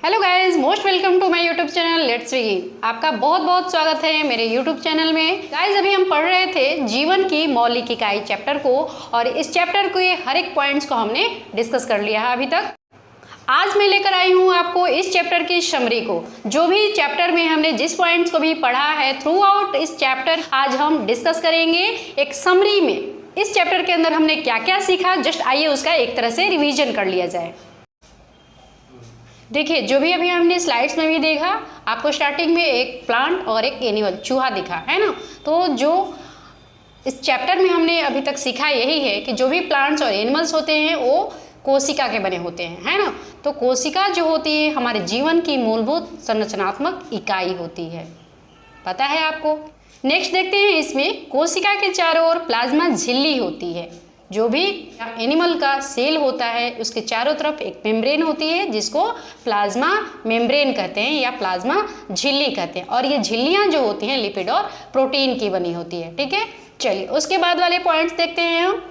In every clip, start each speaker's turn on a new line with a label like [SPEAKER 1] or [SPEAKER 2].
[SPEAKER 1] Hello guys, most welcome to my YouTube channel let's begin. आपका बहुत बहुत स्वागत है मेरे यूट्यूब चैनल में। गाइस, अभी हम पढ़ रहे थे जीवन की मौलिक इकाई चैप्टर को, और इस चैप्टर के हर एक पॉइंट्स को हमने डिस्कस कर लिया है अभी तक। आज मैं लेकर आई हूँ आपको इस चैप्टर की समरी को। जो भी चैप्टर में हमने जिस पॉइंट्स को भी पढ़ा है थ्रू आउट इस चैप्टर आज हम डिस्कस करेंगे एक समरी में। इस चैप्टर के अंदर हमने क्या क्या सीखा, जस्ट आइए उसका एक तरह से रिवीजन कर लिया जाए। देखिए, जो भी अभी हमने स्लाइड्स में भी देखा, आपको स्टार्टिंग में एक प्लांट और एक एनिमल चूहा दिखा है ना। तो जो इस चैप्टर में हमने अभी तक सीखा यही है कि जो भी प्लांट्स और एनिमल्स होते हैं वो कोशिका के बने होते हैं, है ना। तो कोशिका जो होती है हमारे जीवन की मूलभूत संरचनात्मक इकाई होती है, पता है आपको। नेक्स्ट देखते हैं, इसमें कोशिका के चारों ओर प्लाज्मा झिल्ली होती है। जो भी एनिमल का सेल होता है उसके चारों तरफ एक मेम्ब्रेन होती है जिसको प्लाज्मा मेम्ब्रेन कहते हैं या प्लाज्मा झिल्ली कहते हैं। और ये झिल्लियाँ जो होती हैं लिपिड और प्रोटीन की बनी होती है, ठीक है। चलिए उसके बाद वाले पॉइंट्स देखते हैं हम।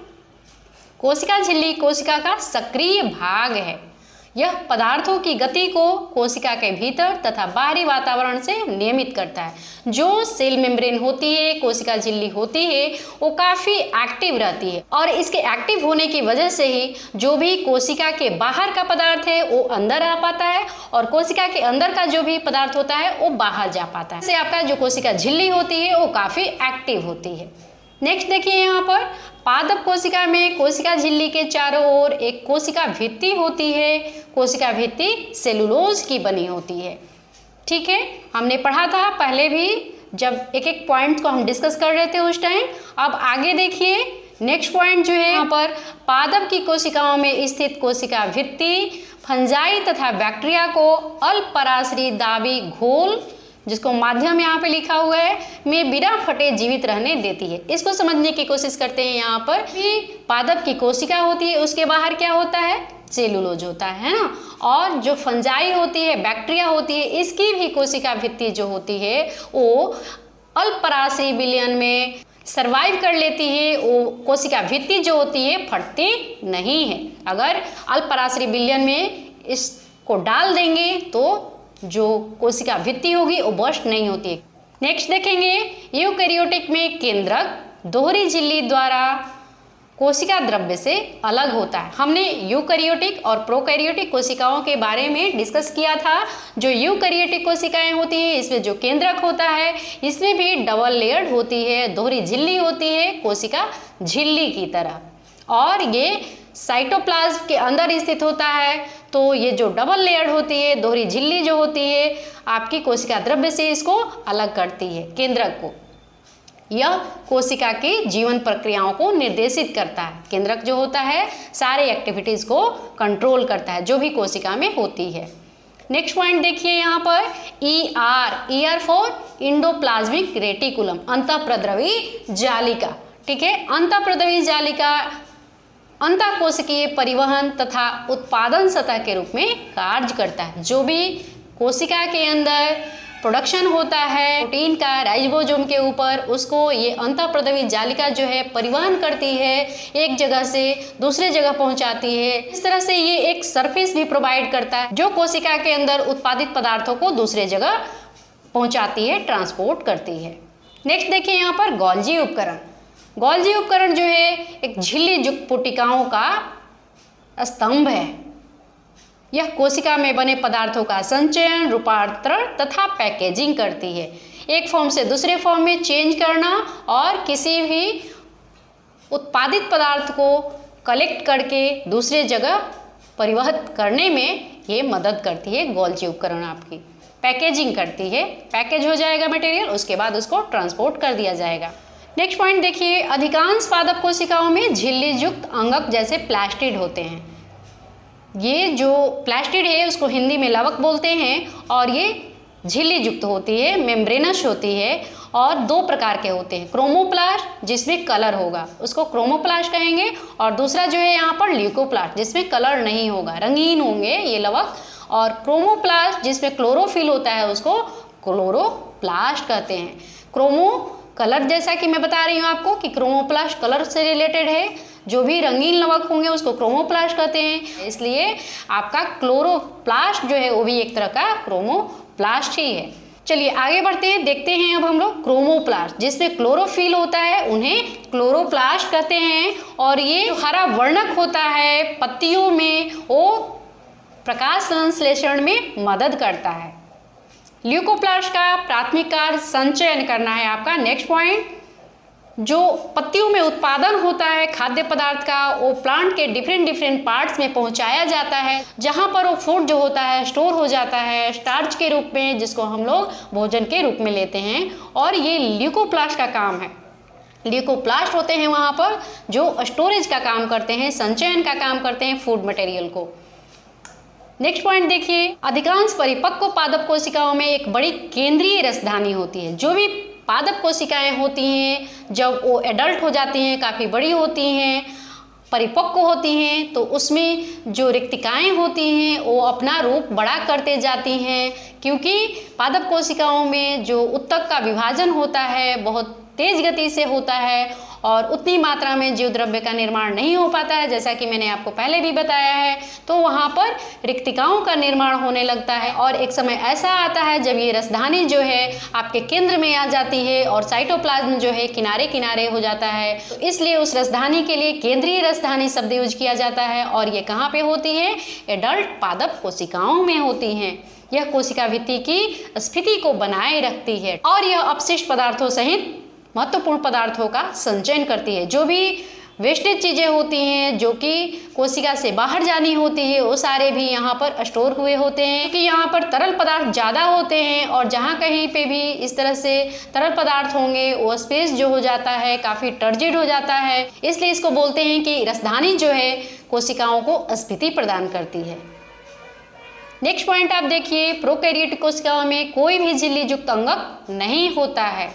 [SPEAKER 1] कोशिका झिल्ली कोशिका का सक्रिय भाग है। यह पदार्थों की गति को कोशिका के भीतर तथा बाहरी वातावरण से नियमित करता है। जो सेल मेम्ब्रेन होती है, कोशिका झिल्ली होती है, वो काफ़ी एक्टिव रहती है और इसके एक्टिव होने की वजह से ही जो भी कोशिका के बाहर का पदार्थ है वो अंदर आ पाता है और कोशिका के अंदर का जो भी पदार्थ होता है वो बाहर जा पाता है। इससे आपका जो कोशिका झिल्ली होती है वो काफ़ी एक्टिव होती है। नेक्स्ट देखिए, यहाँ पर पादप कोशिका में कोशिका झिल्ली के चारों ओर एक कोशिका भित्ति होती है। कोशिका भित्ति सेलुलोज की बनी होती है, ठीक है। हमने पढ़ा था पहले भी, जब एक एक पॉइंट को हम डिस्कस कर रहे थे उस टाइम। अब आगे देखिए, नेक्स्ट पॉइंट जो है यहाँ पर पादप की कोशिकाओं में स्थित कोशिका भित्ति फंजाई तथा बैक्टीरिया को अल्पपराशरी दाबी घोल, जिसको माध्यम यहाँ पे लिखा हुआ है, में बिना फटे जीवित रहने देती है। इसको समझने की कोशिश करते हैं। यहाँ पर भी पादप की कोशिका होती है, उसके बाहर क्या होता है, सेलुलोज होता है ना। और जो फंजाई होती है, बैक्टीरिया होती है, इसकी भी कोशिका भित्ति जो होती है वो अल्पपराशरी विलयन में सर्वाइव कर लेती है। वो कोशिका भित्ति जो होती है फटती नहीं है। अगर अल्पपराशरी विलयन में इसको डाल देंगे तो जो कोशिका भित्ति होगी वो बस्ट नहीं होती है। नेक्स्ट देखेंगे, यूकैरियोटिक में केंद्रक दोहरी झिल्ली द्वारा कोशिका द्रव्य से अलग होता है। हमने यूकैरियोटिक और प्रोकैरियोटिक कोशिकाओं के बारे में डिस्कस किया था। जो यूकैरियोटिक कोशिकाएं होती है इसमें जो केंद्रक होता है इसमें भी डबल लेयर्ड होती है, दोहरी झिल्ली होती है कोशिका झिल्ली की तरह, और ये साइटोप्लाज्म के अंदर स्थित होता है। तो ये जो डबल लेयर होती है, दोहरी झिल्ली जो होती है, आपकी कोशिका द्रव्य से इसको अलग करती है केंद्रक को। यह कोशिका की जीवन प्रक्रियाओं को निर्देशित करता है। केंद्रक जो होता है सारे एक्टिविटीज को कंट्रोल करता है जो भी कोशिका में होती है। नेक्स्ट पॉइंट देखिए यहाँ पर, ER फॉर इंडोप्लाज्मिक रेटिकुलम, अंतःप्रद्रवी जालिका, ठीक है। अंतःप्रद्रवी जालिका अंतःकोशिकीय परिवहन तथा उत्पादन सतह के रूप में कार्य करता है। जो भी कोशिका के अंदर प्रोडक्शन होता है प्रोटीन का राइबोसोम के ऊपर, उसको ये अंतःप्रद्रवी जालिका जो है परिवहन करती है, एक जगह से दूसरे जगह पहुंचाती है। इस तरह से ये एक सरफेस भी प्रोवाइड करता है जो कोशिका के अंदर उत्पादित पदार्थों को दूसरे जगह पहुंचाती है, ट्रांसपोर्ट करती है। नेक्स्ट देखिए यहाँ पर गोल्जी उपकरण। गोल्जी उपकरण जो है एक झिल्ली युक्त पुटिकाओं का स्तंभ है। यह कोशिका में बने पदार्थों का संचयन, रूपांतरण तथा पैकेजिंग करती है। एक फॉर्म से दूसरे फॉर्म में चेंज करना और किसी भी उत्पादित पदार्थ को कलेक्ट करके दूसरे जगह परिवहन करने में ये मदद करती है। गोल्जी उपकरण आपकी पैकेजिंग करती है, पैकेज हो जाएगा मटेरियल, उसके बाद उसको ट्रांसपोर्ट कर दिया जाएगा। नेक्स्ट पॉइंट देखिए, अधिकांश पादप कोशिकाओं में झिल्ली युक्त अंगक जैसे प्लास्टिड होते हैं। ये जो प्लास्टिड है उसको हिंदी में लवक बोलते हैं, और ये झिल्ली युक्त होती है, मेम्ब्रेनस होती है, और दो प्रकार के होते हैं। क्रोमोप्लास्ट जिसमें कलर होगा उसको क्रोमोप्लास्ट कहेंगे, और दूसरा जो है यहाँ पर ल्यूकोप्लास्ट जिसमें कलर नहीं होगा, रंगीन होंगे ये लवक। और क्रोमोप्लास्ट जिसमें क्लोरोफिल होता है उसको क्लोरोप्लास्ट कहते हैं। क्रोमो कलर, जैसा कि मैं बता रही हूँ आपको कि क्रोमोप्लास्ट कलर से रिलेटेड है, जो भी रंगीन लवक होंगे उसको क्रोमोप्लास्ट कहते हैं, इसलिए आपका क्लोरोप्लास्ट जो है वो भी एक तरह का क्रोमोप्लास्ट ही है। चलिए आगे बढ़ते हैं, देखते हैं अब हम लोग क्रोमोप्लास्ट, जिसमें क्लोरोफिल होता है उन्हें क्लोरोप्लास्ट कहते हैं। और ये हरा वर्णक होता है पत्तियों में, वो प्रकाश संश्लेषण में मदद करता है। ल्यूकोप्लास्ट का प्राथमिक कार्य संचयन करना है आपका। नेक्स्ट पॉइंट, जो पत्तियों में उत्पादन होता है खाद्य पदार्थ का, वो प्लांट के डिफरेंट पार्ट्स में पहुंचाया जाता है, जहां पर वो फूड जो होता है स्टोर हो जाता है स्टार्च के रूप में, जिसको हम लोग भोजन के रूप में लेते हैं। और ये ल्यूकोप्लास्ट का काम है। ल्यूकोप्लास्ट होते हैं वहां पर जो स्टोरेज का काम करते हैं, संचयन का काम करते हैं फूड मटेरियल को। नेक्स्ट पॉइंट देखिए, अधिकांश परिपक्व पादप कोशिकाओं में एक बड़ी केंद्रीय रसधानी होती है। जो भी पादप कोशिकाएं होती हैं जब वो एडल्ट हो जाती हैं, काफ़ी बड़ी होती हैं, परिपक्व होती हैं, तो उसमें जो रिक्तिकाएं होती हैं वो अपना रूप बड़ा करते जाती हैं, क्योंकि पादप कोशिकाओं में जो उत्तक का विभाजन होता है बहुत तेज गति से होता है और उतनी मात्रा में जीव द्रव्य का निर्माण नहीं हो पाता है, जैसा कि मैंने आपको पहले भी बताया है। तो वहाँ पर रिक्तिकाओं का निर्माण होने लगता है और एक समय ऐसा आता है जब ये रसधानी जो है आपके केंद्र में आ जाती है और साइटोप्लाज्म जो है किनारे किनारे हो जाता है। तो इसलिए उस रसधानी के लिए केंद्रीय रसधानी शब्द यूज किया जाता है। और ये कहाँ पे होती है? एडल्ट पादप कोशिकाओं में होती हैं। यह कोशिका भित्ति की स्फीति को बनाए रखती है और यह अपशिष्ट पदार्थों सहित महत्वपूर्ण पदार्थों का संचयन करती है। जो भी वेस्टेज चीज़ें होती हैं जो कि कोशिका से बाहर जानी होती है, वो सारे भी यहाँ पर स्टोर हुए होते हैं, क्योंकि यहाँ पर तरल पदार्थ ज़्यादा होते हैं और जहाँ कहीं पे भी इस तरह से तरल पदार्थ होंगे वो स्पेस जो हो जाता है काफ़ी टर्जिड हो जाता है। इसलिए इसको बोलते हैं कि रसधानी जो है कोशिकाओं को स्फीति प्रदान करती है। नेक्स्ट पॉइंट आप देखिए, प्रोकैरियोटिक कोशिकाओं में कोई भी झिल्ली युक्त अंगक नहीं होता है।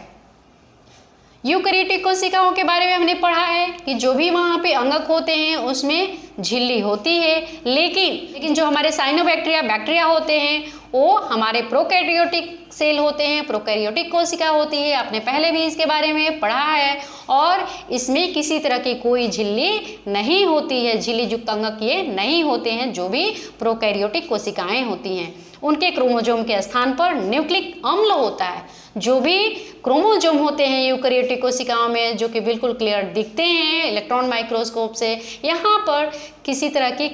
[SPEAKER 1] यूकैरियोटिक कोशिकाओं के बारे में हमने पढ़ा है कि जो भी वहाँ पे अंगक होते हैं उसमें झिल्ली होती है, लेकिन जो हमारे साइनोबैक्टीरिया बैक्टीरिया होते हैं वो हमारे प्रोकैरियोटिक सेल होते हैं, प्रोकैरियोटिक कोशिका होती है। आपने पहले भी इसके बारे में पढ़ा है और इसमें किसी तरह की कोई झिल्ली नहीं होती है, झिल्ली युक्त अंगक ये नहीं होते हैं। जो भी प्रोकैरियोटिक कोशिकाएं होती हैं उनके क्रोमोजोम के स्थान पर न्यूक्लिक अम्ल होता है। जो भी क्रोमोजोम होते हैं यूकैरियोटिक कोशिकाओं में जो कि बिल्कुल क्लियर दिखते हैं इलेक्ट्रॉन माइक्रोस्कोप से, यहाँ पर किसी तरह की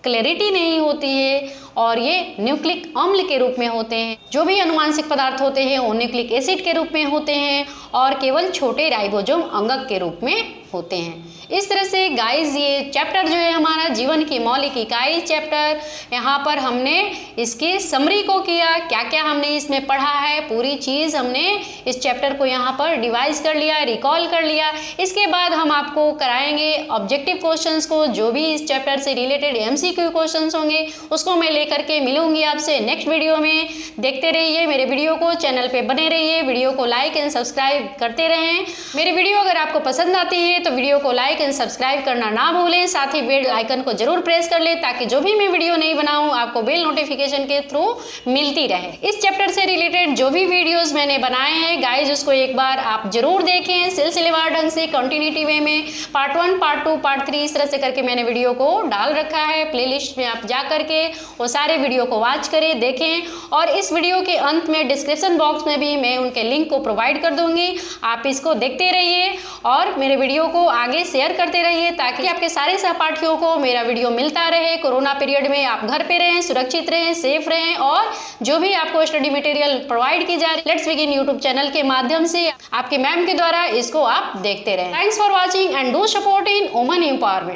[SPEAKER 1] क्लैरिटी नहीं होती है और ये न्यूक्लिक अम्ल के रूप में होते हैं। जो भी अनुवांशिक पदार्थ होते हैं वो न्यूक्लिक एसिड के रूप में होते हैं और केवल छोटे राइबोसोम अंगक के रूप में होते हैं। इस तरह से गाइस ये चैप्टर जो है हमारा जीवन की मौलिक इकाई चैप्टर, यहाँ पर हमने इसकी समरी को किया, क्या क्या हमने इसमें पढ़ा है पूरी चीज़ हमने इस चैप्टर को यहाँ पर डिवाइस कर लिया, रिकॉल कर लिया। इसके बाद हम आपको कराएंगे ऑब्जेक्टिव क्वेश्चंस को, जो भी इस चैप्टर से रिलेटेड MCQ क्वेश्चंस होंगे उसको मैं लेकर के मिलूंगी आपसे नेक्स्ट वीडियो में। देखते रहिए मेरे वीडियो को, चैनल पे बने रहिए, वीडियो को लाइक एंड सब्सक्राइब करते रहें। मेरी वीडियो अगर आपको पसंद आती है तो वीडियो को लाइक एंड सब्सक्राइब करना ना भूलें, साथ ही बेल आइकन को जरूर प्रेस कर लें ताकि जो भी मैं वीडियो नहीं बनाऊं आपको बेल नोटिफिकेशन के थ्रू मिलती रहे। इस चैप्टर से रिलेटेड जो भी वीडियोस मैंने बनाए हैं गाइज उसको एक बार आप जरूर देखें सिलसिलेवार ढंग से, कंटिन्यूटी वे में। पार्ट 1, पार्ट 2, पार्ट 3 इस तरह से करके मैंने वीडियो को डाल रखा है प्लेलिस्ट में। आप जा करके वो सारे वीडियो को वॉच करें, देखें और इस वीडियो के अंत में डिस्क्रिप्शन बॉक्स में भी मैं उनके लिंक को प्रोवाइड कर दूंगी। आप इसको देखते रहिए और मेरे वीडियो को आगे शेयर करते रहिए ताकि आपके सारे सहपाठियों को मेरा वीडियो मिलता रहे। कोरोना पीरियड में आप घर पे रहें, सुरक्षित रहें, सेफ रहें और जो भी आपको स्टडी मटेरियल प्रोवाइड की जा रही लेट्स बिगिन यूट्यूब चैनल के माध्यम से आपके मैम के द्वारा इसको आप देखते रहें। Thanks for watching and do support in women empowerment.